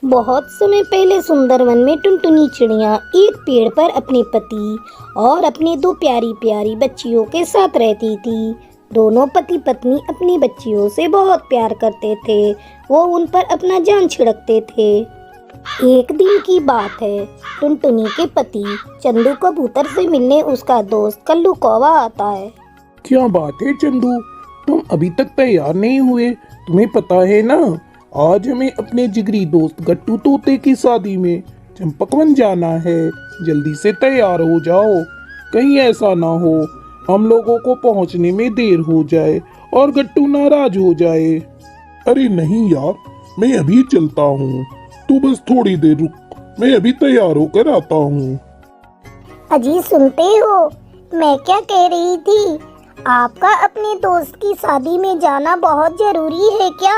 बहुत समय पहले सुंदर वन में टुनटुनी चिड़िया एक पेड़ पर अपने पति और अपनी दो प्यारी प्यारी बच्चियों के साथ रहती थी। दोनों पति पत्नी अपनी बच्चियों से बहुत प्यार करते थे। वो उन पर अपना जान छिड़कते थे। एक दिन की बात है, टुनटुनी के पति चंदू कबूतर से मिलने उसका दोस्त कल्लू कौवा आता है। क्या बात है चंदू, तुम अभी तक तैयार नहीं हुए? तुम्हें पता है ना, आज हमें अपने जिगरी दोस्त गट्टू तोते की शादी में चंपकवन जाना है। जल्दी से तैयार हो जाओ, कहीं ऐसा ना हो हम लोगों को पहुंचने में देर हो जाए और गट्टू नाराज हो जाए। अरे नहीं यार, मैं अभी चलता हूँ, तू बस थोड़ी देर रुक, मैं अभी तैयार होकर आता हूँ। अजी सुनते हो, मैं क्या कह रही थी, आपका अपने दोस्त की शादी में जाना बहुत जरूरी है क्या?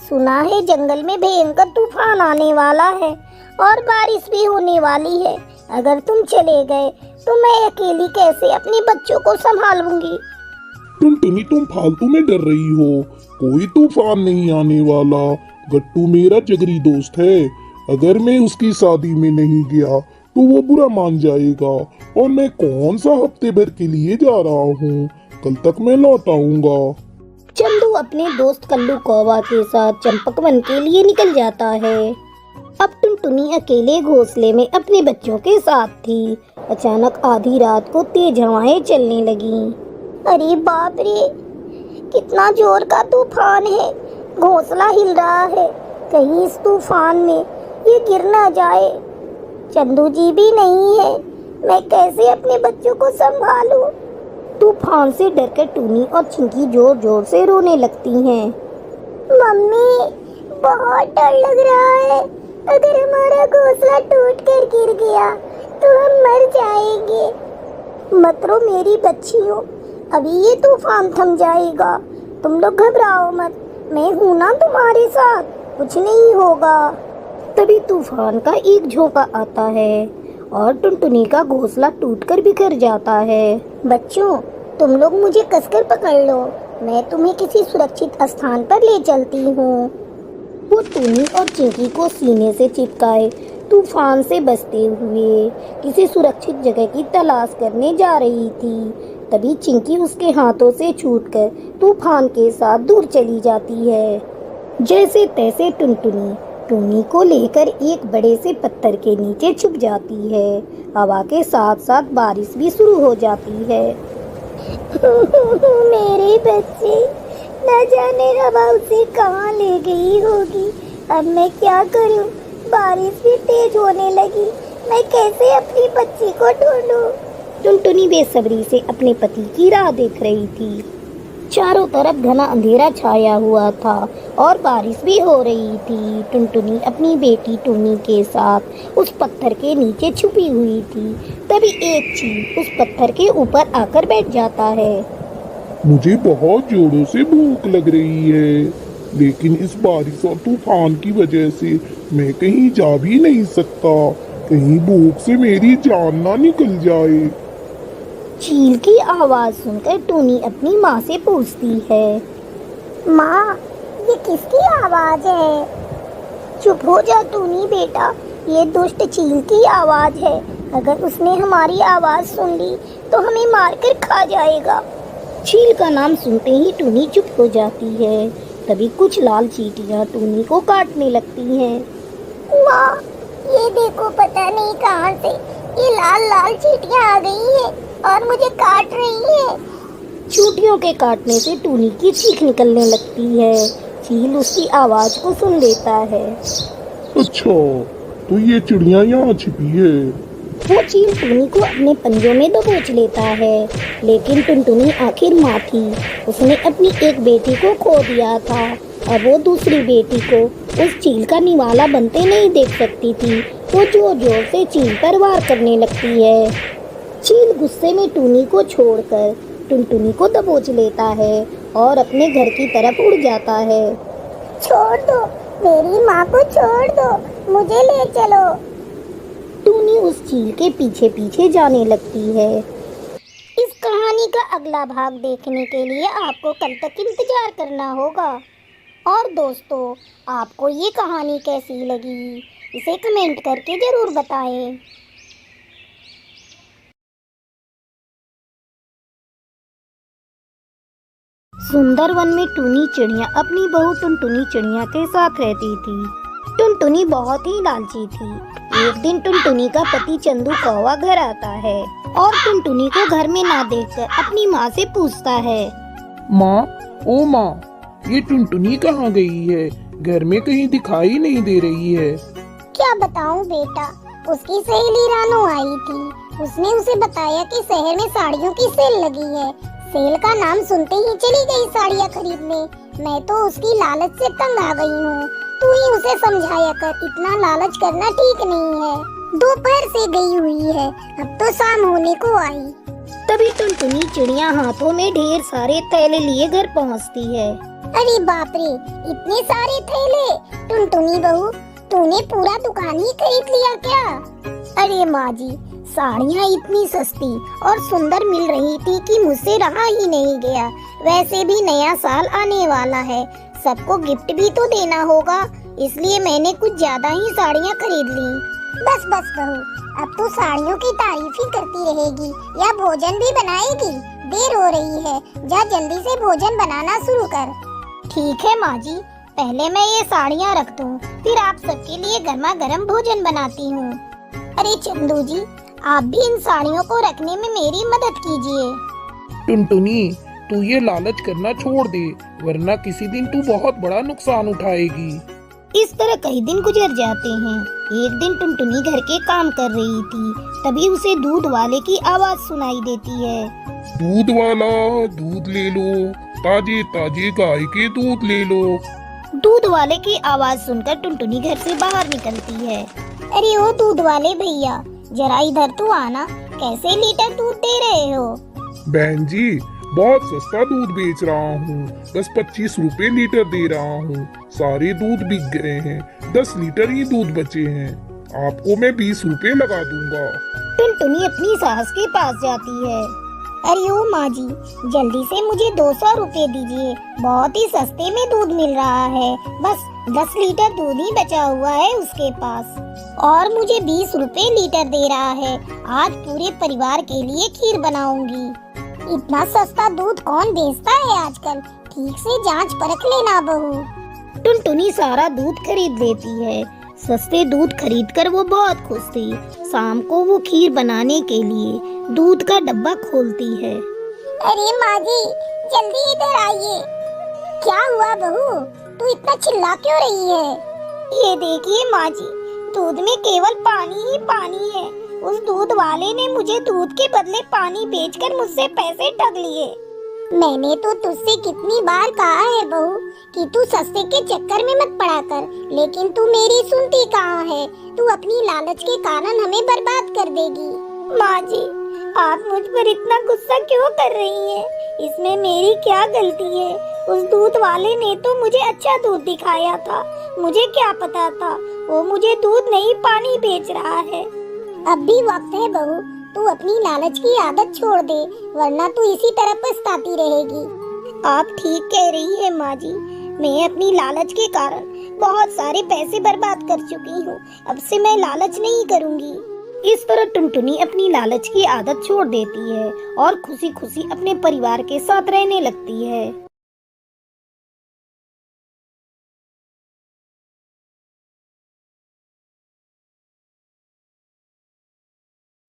सुना है जंगल में भयंकर तूफान आने वाला है और बारिश भी होने वाली है। अगर तुम चले गए तो मैं अकेली कैसे अपने बच्चों को संभालूंगी? टुनटुनी, तुम फालतू में डर रही हो, कोई तूफान नहीं आने वाला। गट्टू मेरा जिगरी दोस्त है, अगर मैं उसकी शादी में नहीं गया तो वो बुरा मान जाएगा। और मैं कौन सा हफ्ते भर के लिए जा रहा हूँ, कल तक मैं लौट आऊंगा। चंदू अपने दोस्त कल्लू कौवा के साथ चंपकवन के लिए निकल जाता है। अब टुनटुनी अकेले घोंसले में अपने बच्चों के साथ थी। अचानक आधी रात को तेज हवाएं चलने लगीं। अरे बाप रे, कितना जोर का तूफान है, घोंसला हिल रहा है। कहीं इस तूफान में ये गिर ना जाए। चंदू जी भी नहीं है, मैं कैसे अपने बच्चों को संभालूं? तूफान से डरकर टूनी और चिंकी जोर जोर से रोने लगती हैं। मम्मी, बहुत डर लग रहा है, अगर हमारा घोंसला टूट कर गिर गया तो हम मर जाएंगे। मत रो मेरी बच्चियों, अभी ये तूफान थम जाएगा, तुम लोग घबराओ मत, मैं हूँ ना तुम्हारे साथ, कुछ नहीं होगा। तभी तूफान का एक झोंका आता है और टुनटुनी का घोंसला टूटकर बिखर जाता है। बच्चों, तुम लोग मुझे कसकर पकड़ लो, मैं तुम्हें किसी सुरक्षित स्थान पर ले चलती हूँ। वो टूनी और चिंकी को सीने से चिपकाए तूफान से बचते हुए किसी सुरक्षित जगह की तलाश करने जा रही थी। तभी चिंकी उसके हाथों से छूटकर तूफान के साथ दूर चली जाती है। जैसे तैसे टुनटुनी टूनी को लेकर एक बड़े से पत्थर के नीचे छुप जाती है। हवा के साथ साथ बारिश भी शुरू हो जाती है। मेरे बच्चे, न जाने हवा उसे कहाँ ले गई होगी। अब मैं क्या करूँ, बारिश भी तेज होने लगी, मैं कैसे अपनी बच्ची को ढूंढूं? टुनटुनी बेसब्री से अपने पति की राह देख रही थी। चारों तरफ घना अंधेरा छाया हुआ था और बारिश भी हो रही थी। टुनटुनी अपनी बेटी टूनी के साथ उस पत्थर के नीचे छुपी हुई थी। तभी एक चील उस पत्थर के ऊपर आकर बैठ जाता है। मुझे बहुत जोरों से भूख लग रही है, लेकिन इस बारिश और तूफान की वजह से मैं कहीं जा भी नहीं सकता। कहीं भूख से मेरी जान ना निकल जाए। चील की आवाज सुनकर टूनी अपनी माँ से पूछती है, माँ, ये किसकी आवाज है? चुप हो जा टूनी बेटा, ये दुष्ट चील की आवाज है। अगर उसने हमारी आवाज सुन ली तो हमें मारकर खा जाएगा। चील का नाम सुनते ही टूनी चुप हो जाती है। तभी कुछ लाल चींटियां टूनी को काटने लगती हैं। माँ, ये देखो, पता नहीं कहाँ से ये लाल लाल चींटियां आ गई हैं और मुझे काट रही है। चींटियों के काटने से टूनी की चीख निकलने लगती है। चील उसकी आवाज को सुन लेता है। अच्छा, तो ये चिड़िया यहाँ छिपी है। वो चील टूनी को अपने पंजों में दबोच लेता है। लेकिन टुनटुनी आखिर माँ थी, उसने अपनी एक बेटी को खो दिया था। अब वो दूसरी बेटी को उस चील का निवाला बनते नहीं देख सकती थी। वो जोर जोर से चील पर वार करने लगती है। चील गुस्से में टूनी को छोड़कर टुनटुनी को दबोच लेता है और अपने घर की तरफ उड़ जाता है। छोड़ दो, मेरी माँ को छोड़ दो, मुझे ले चलो। टूनी उस चील के पीछे पीछे जाने लगती है। इस कहानी का अगला भाग देखने के लिए आपको कल तक इंतजार करना होगा। और दोस्तों, आपको ये कहानी कैसी लगी, इसे कमेंट करके ज़रूर बताएं। सुंदर वन में टुनी चिड़िया अपनी बहू टुनटुनी चिड़िया के साथ रहती थी। टुनटुनी बहुत ही लालची थी। एक दिन टुनटुनी का पति चंदू कौवा घर आता है और टुनटुनी को घर में ना देखकर अपनी माँ से पूछता है। माँ, ओ माँ, ये टुनटुनी कहाँ गई है? घर में कहीं दिखाई नहीं दे रही है। क्या बताऊं बेटा, उसकी सहेली रानो आई थी। उसने उसे बताया कि शहर में साड़ियों की सेल लगी है। सेल का नाम सुनते ही चली गई साड़ियाँ खरीदने। मैं तो उसकी लालच से तंग आ गई हूँ। तू ही उसे समझाया कर, इतना लालच करना ठीक नहीं है। दोपहर से गई हुई है, अब तो शाम होने को आई। तभी टुनटुनी चिड़िया हाथों में ढेर सारे थैले लिए घर पहुँचती है। अरे बाप रे, इतने सारे थैले! टुनटुनी बहू, तूने पूरा दुकान ही खरीद लिया क्या? अरे माँ जी, साड़ियाँ इतनी सस्ती और सुंदर मिल रही थी कि मुझसे रहा ही नहीं गया। वैसे भी नया साल आने वाला है, सबको गिफ्ट भी तो देना होगा, इसलिए मैंने कुछ ज्यादा ही साड़ियाँ खरीद ली। बस बस बहू, अब तो साड़ियों की तारीफ ही करती रहेगी या भोजन भी बनाएगी? देर हो रही है, जा जल्दी से भोजन बनाना शुरू कर। ठीक है माँ जी, पहले मैं ये साड़ियाँ रख दूँ, फिर आप सबके लिए गर्मा गर्म भोजन बनाती हूँ। अरे चंदू जी, आप भी इन साड़ियों को रखने में मेरी मदद कीजिए। टुनटुनी, तू ये लालच करना छोड़ दे, वरना किसी दिन तू बहुत बड़ा नुकसान उठाएगी। इस तरह कई दिन गुजर जाते हैं। एक दिन टुनटुनी घर के काम कर रही थी, तभी उसे दूध वाले की आवाज सुनाई देती है। दूध वाला, दूध ले लो, ताजे ताजे गाय के दूध ले लो। दूध वाले की आवाज सुनकर टुनटुनी घर से बाहर निकलती है। अरे ओ दूध वाले भैया, जरा इधर तो आना, कैसे लीटर दूध दे रहे हो? बहन जी, बहुत सस्ता दूध बेच रहा हूँ, बस 25 रुपए लीटर दे रहा हूँ। सारे दूध बिक गए हैं, 10 लीटर ही दूध बचे हैं। आपको मैं 20 रुपए लगा दूंगा। टुनटुनी अपनी सास के पास जाती है। अरे ओ माँ जी, जल्दी से मुझे 200 रुपए दीजिए, बहुत ही सस्ते में दूध मिल रहा है। बस 10 लीटर दूध ही बचा हुआ है उसके पास, और मुझे 20 रुपए लीटर दे रहा है। आज पूरे परिवार के लिए खीर बनाऊंगी। इतना सस्ता दूध कौन बेचता है आजकल? ठीक से जांच परख लेना बहू। टुनटुनी सारा दूध खरीद लेती है। सस्ते दूध खरीदकर वो बहुत खुश थी। शाम को वो खीर बनाने के लिए दूध का डब्बा खोलती है। अरे माँ जी, जल्दी इधर आइए। क्या हुआ बहू, तू इतना चिल्ला क्यों रही है? ये देखिए माँ जी, दूध में केवल पानी ही पानी है। उस दूध वाले ने मुझे दूध के बदले पानी बेचकर मुझसे पैसे ठग लिए। मैंने तो तुझसे कितनी बार कहा है बहू कि तू सस्ते के चक्कर में मत पड़ा कर, लेकिन तू मेरी सुनती कहाँ है। तू अपनी लालच के कारण हमें बर्बाद कर देगी। माँ जी, आप मुझ पर इतना गुस्सा क्यों कर रही हैं? इसमें मेरी क्या गलती है? उस दूध वाले ने तो मुझे अच्छा दूध दिखाया था, मुझे क्या पता था वो मुझे दूध नहीं पानी बेच रहा है। अब भी वक्त है बहू, तू अपनी लालच की आदत छोड़ दे, वरना तू इसी तरह पछताती रहेगी। आप ठीक कह रही है माँ जी, मैं अपनी लालच के कारण बहुत सारे पैसे बर्बाद कर चुकी हूँ। अब से मैं लालच नहीं करूँगी। इस तरह टुनटुनी अपनी लालच की आदत छोड़ देती है और खुशी खुशी अपने परिवार के साथ रहने लगती है।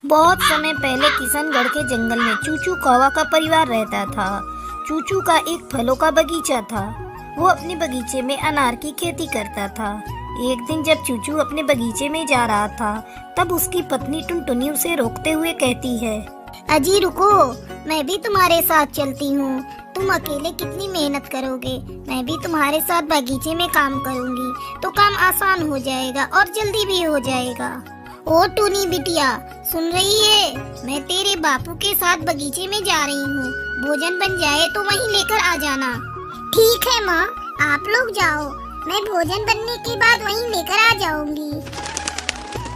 बहुत समय पहले किशनगढ़ के जंगल में चूचू कौवा का परिवार रहता था। चूचू का एक फलों का बगीचा था। वो अपने बगीचे में अनार की खेती करता था। एक दिन जब चूचू अपने बगीचे में जा रहा था, तब उसकी पत्नी टुनटुनी उसे रोकते हुए कहती है, अजी रुको, मैं भी तुम्हारे साथ चलती हूँ। तुम अकेले कितनी मेहनत करोगे, मैं भी तुम्हारे साथ बगीचे में काम करूँगी, तो काम आसान हो जाएगा और जल्दी भी हो जाएगा। ओ टूनी बिटिया, सुन रही है? मैं तेरे बापू के साथ बगीचे में जा रही हूँ। भोजन बन जाए तो वहीं लेकर आ जाना। ठीक है माँ, आप लोग जाओ, मैं भोजन बनने के बाद वहीं लेकर आ जाऊंगी।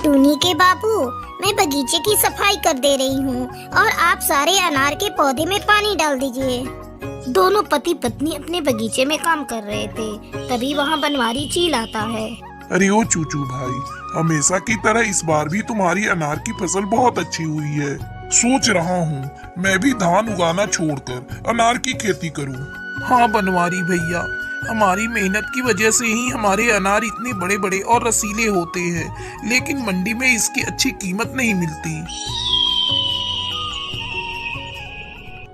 टूनी के बापू, मैं बगीचे की सफाई कर दे रही हूँ और आप सारे अनार के पौधे में पानी डाल दीजिए। दोनों पति पत्नी अपने बगीचे में काम कर रहे थे। तभी वहाँ बनवारी चील आता है। अरे ओ चूचू भाई, हमेशा की तरह इस बार भी तुम्हारी अनार की फसल बहुत अच्छी हुई है। सोच रहा हूँ मैं भी धान उगाना छोड़कर अनार की खेती करूँ। हाँ बनवारी भैया, हमारी मेहनत की वजह से ही हमारे अनार इतने बड़े बड़े और रसीले होते हैं, लेकिन मंडी में इसकी अच्छी कीमत नहीं मिलती।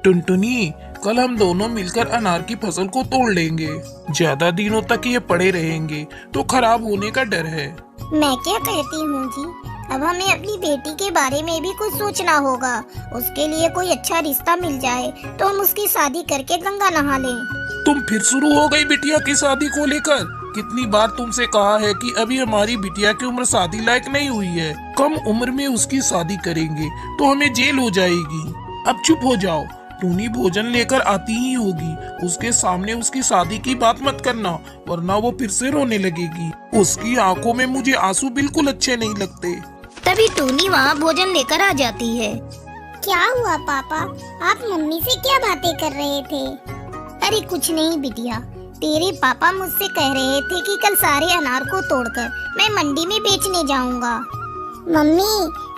टुनटुनी, कल हम दोनों मिलकर अनार की फसल को तोड़ लेंगे। ज्यादा दिनों तक ये पड़े रहेंगे तो खराब होने का डर है। मैं क्या कहती हूँ जी, अब हमें अपनी बेटी के बारे में भी कुछ सोचना होगा। उसके लिए कोई अच्छा रिश्ता मिल जाए तो हम उसकी शादी करके गंगा नहा लें। तुम फिर शुरू हो गई बिटिया की शादी को लेकर। कितनी बार तुमसे कहा है कि अभी हमारी बिटिया की उम्र शादी लायक नहीं हुई है। कम उम्र में उसकी शादी करेंगे तो हमें जेल हो जाएगी। अब चुप हो जाओ। टूनी भोजन लेकर आती ही होगी, उसके सामने उसकी शादी की बात मत करना, वरना वो फिर से रोने लगेगी। उसकी आंखों में मुझे आंसू बिल्कुल अच्छे नहीं लगते। तभी टूनी वहाँ भोजन लेकर आ जाती है। क्या हुआ पापा, आप मम्मी से क्या बातें कर रहे थे? अरे कुछ नहीं बिटिया, तेरे पापा मुझसे कह रहे थे कि कल सारे अनार को तोड़कर मैं मंडी में बेचने जाऊंगा। मम्मी,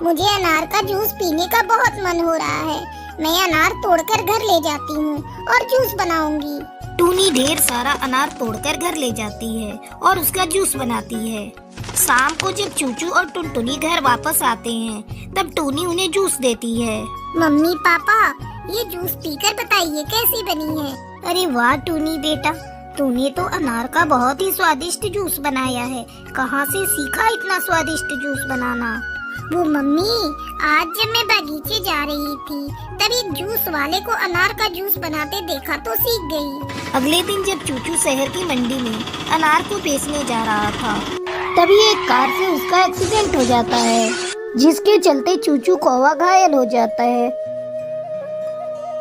मुझे अनार का जूस पीने का बहुत मन हो रहा है। मैं अनार तोड़कर घर ले जाती हूँ और जूस बनाऊंगी। टूनी ढेर सारा अनार तोड़कर घर ले जाती है और उसका जूस बनाती है। शाम को जब चूचू और टुनटुनी घर वापस आते हैं, तब टूनी उन्हें जूस देती है। मम्मी पापा, ये जूस पीकर बताइए कैसी बनी है। अरे वाह टूनी बेटा, तूने तो अनार का बहुत ही स्वादिष्ट जूस बनाया है। कहाँ से सीखा इतना स्वादिष्ट जूस बनाना? वो मम्मी, आज जब मैं बगीचे जा रही थी तब एक जूस वाले को अनार का जूस बनाते देखा तो सीख गई। अगले दिन जब चूचू शहर की मंडी में अनार को बेचने जा रहा था, तभी एक कार से उसका एक्सीडेंट हो जाता है, जिसके चलते चूचू कौवा घायल हो जाता है।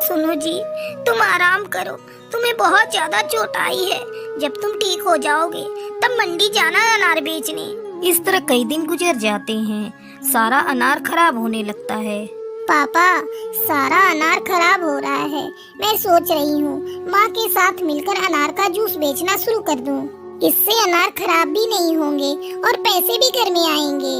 सुनो जी, तुम आराम करो, तुम्हें बहुत ज्यादा चोट आई है। जब तुम ठीक हो जाओगे तब मंडी जाना अनार बेचने। इस तरह कई दिन गुजर जाते हैं। सारा अनार खराब होने लगता है। पापा, सारा अनार खराब हो रहा है। मैं सोच रही हूँ माँ के साथ मिलकर अनार का जूस बेचना शुरू कर दूँ। इससे अनार खराब भी नहीं होंगे और पैसे भी घर में आएंगे।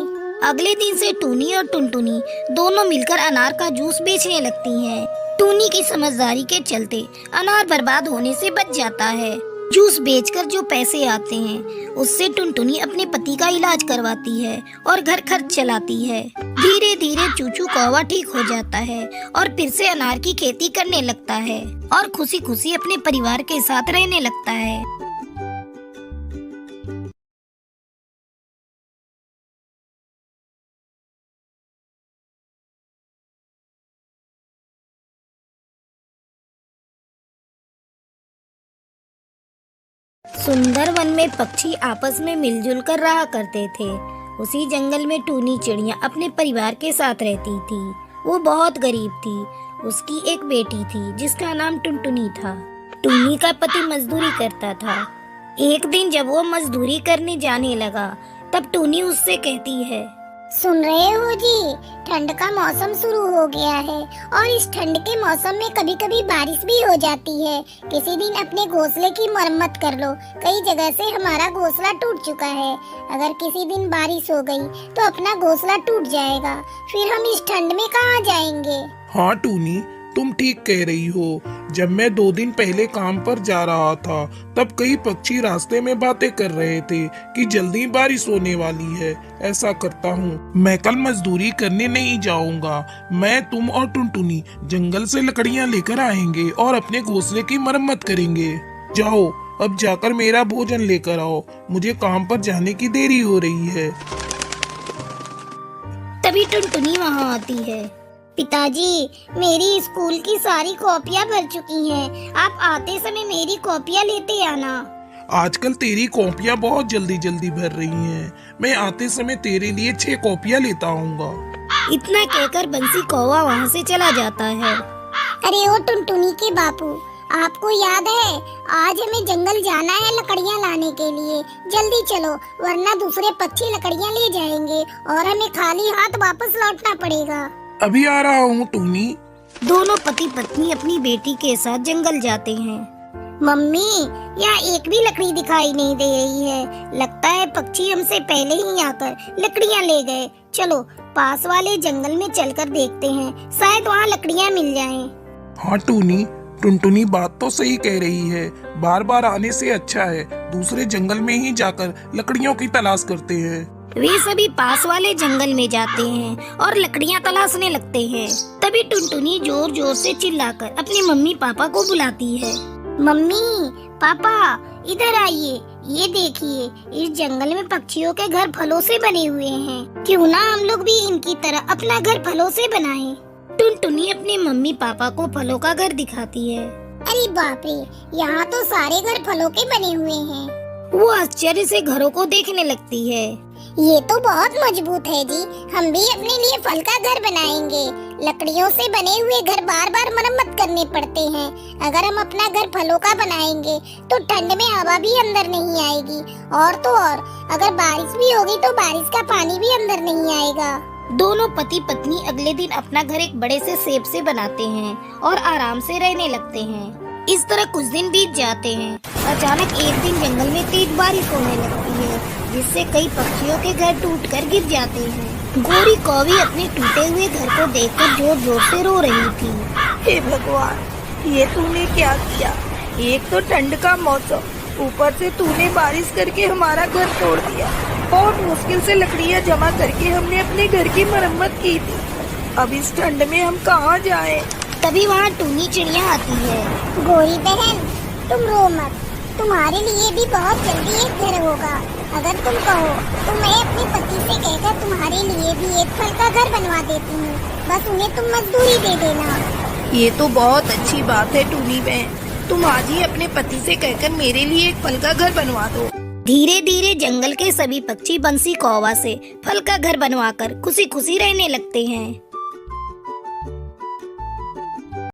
अगले दिन से टूनी और टुनटुनी दोनों मिलकर अनार का जूस बेचने लगती हैं। टूनी की समझदारी के चलते अनार बर्बाद होने से बच जाता है। जूस बेचकर जो पैसे आते हैं, उससे टुनटुनी अपने पति का इलाज करवाती है और घर खर्च चलाती है। धीरे धीरे चूचू कौवा ठीक हो जाता है और फिर से अनार की खेती करने लगता है और खुशी खुशी अपने परिवार के साथ रहने लगता है। सुंदर वन में पक्षी आपस में मिलजुल कर रहा करते थे। उसी जंगल में टूनी चिड़िया अपने परिवार के साथ रहती थी। वो बहुत गरीब थी। उसकी एक बेटी थी जिसका नाम टुनटुनी था। टूनी का पति मजदूरी करता था। एक दिन जब वो मजदूरी करने जाने लगा, तब टूनी उससे कहती है, सुन रहे हो जी, ठंड का मौसम शुरू हो गया है और इस ठंड के मौसम में कभी कभी बारिश भी हो जाती है। किसी दिन अपने घोंसले की मरम्मत कर लो। कई जगह से हमारा घोंसला टूट चुका है। अगर किसी दिन बारिश हो गई तो अपना घोंसला टूट जाएगा। फिर हम इस ठंड में कहाँ जाएंगे? हाँ टूनी, तुम ठीक कह रही हो। जब मैं 2 दिन पहले काम पर जा रहा था, तब कई पक्षी रास्ते में बातें कर रहे थे कि जल्दी बारिश होने वाली है। ऐसा करता हूँ, मैं कल मजदूरी करने नहीं जाऊंगा। मैं, तुम और टुनटुनी जंगल से लकड़ियाँ लेकर आएंगे और अपने घोंसले की मरम्मत करेंगे। जाओ, अब जाकर मेरा भोजन लेकर आओ। मुझे काम पर जाने की देरी हो रही है। तभी टुनटुनी वहाँ आती है। पिताजी, मेरी स्कूल की सारी कॉपियाँ भर चुकी हैं। आप आते समय मेरी कॉपियाँ लेते आना। आजकल तेरी कॉपियाँ बहुत जल्दी जल्दी भर रही हैं। मैं आते समय तेरे लिए 6 कॉपियाँ लेता आऊंगा। इतना कहकर बंसी कौवा वहाँ से चला जाता है। अरे ओ टुनटुनी के बापू, आपको याद है आज हमें जंगल जाना है लकड़ियाँ लाने के लिए। जल्दी चलो, वरना दूसरे पक्षी लकड़ियाँ ले जाएंगे और हमें खाली हाथ वापस लौटना पड़ेगा। अभी आ रहा हूँ टूनी। दोनों पति पत्नी अपनी बेटी के साथ जंगल जाते हैं। मम्मी, यहाँ एक भी लकड़ी दिखाई नहीं दे रही है। लगता है पक्षी हमसे पहले ही आकर लकड़ियाँ ले गए। चलो पास वाले जंगल में चलकर देखते हैं, शायद वहाँ लकड़ियाँ मिल जाएं। हाँ टूनी, टुनटुनी बात तो सही कह रही है। बार बार आने से अच्छा है दूसरे जंगल में ही जाकर लकड़ियों की तलाश करते हैं। वे सभी पास वाले जंगल में जाते हैं और लकड़ियां तलाशने लगते हैं। तभी टुनटुनी जोर जोर से चिल्लाकर अपने मम्मी पापा को बुलाती है। मम्मी, पापा, इधर आइए। ये देखिए, इस जंगल में पक्षियों के घर फलों से बने हुए हैं। क्यों ना हम लोग भी इनकी तरह अपना घर फलों से बनाएं। टुनटुनी अपने मम्मी पापा को फलों का घर दिखाती है। अरे बाप रे, यहाँ तो सारे घर फलों के बने हुए हैं। वो आश्चर्य से घरों को देखने लगती है। ये तो बहुत मजबूत है जी। हम भी अपने लिए फल का घर बनाएंगे। लकड़ियों से बने हुए घर बार बार मरम्मत करने पड़ते हैं। अगर हम अपना घर फलों का बनाएंगे तो ठंड में हवा भी अंदर नहीं आएगी, और तो और अगर बारिश भी होगी तो बारिश का पानी भी अंदर नहीं आएगा। दोनों पति पत्नी अगले दिन अपना घर एक बड़े से सेब से बनाते हैं और आराम से रहने लगते हैं। इस तरह कुछ दिन बीत जाते हैं। अचानक एक दिन जंगल में तेज बारिश होने लगती है, जिससे कई पक्षियों के घर टूटकर गिर जाते हैं। गोरी कौवी अपने टूटे हुए घर को देखकर जोर जोर से रो रही थी। हे भगवान, ये तूने क्या किया? एक तो ठंड का मौसम, ऊपर से तूने बारिश करके हमारा घर तोड़ दिया। बहुत मुश्किल से लकड़ियाँ जमा करके हमने अपने घर की मरम्मत की थी। अब इस ठंड में हम कहाँ जाएं? तभी वहाँ टूनी चिड़िया आती है। गोरी बहन, तुम रो मत। तुम्हारे लिए भी बहुत जल्दी एक घर होगा। अगर तुम कहो तो मैं अपने पति से कहकर तुम्हारे लिए भी एक फल का घर बनवा देती हूँ। बस उन्हें तुम मजदूरी दे देना। ये तो बहुत अच्छी बात है टूनी बहन, तुम आज ही अपने पति से कहकर मेरे लिए एक फल का घर बनवा दो। धीरे धीरे जंगल के सभी पक्षी बंसी कौवा से फल का घर बनवाकर खुशी खुशी रहने लगते हैं।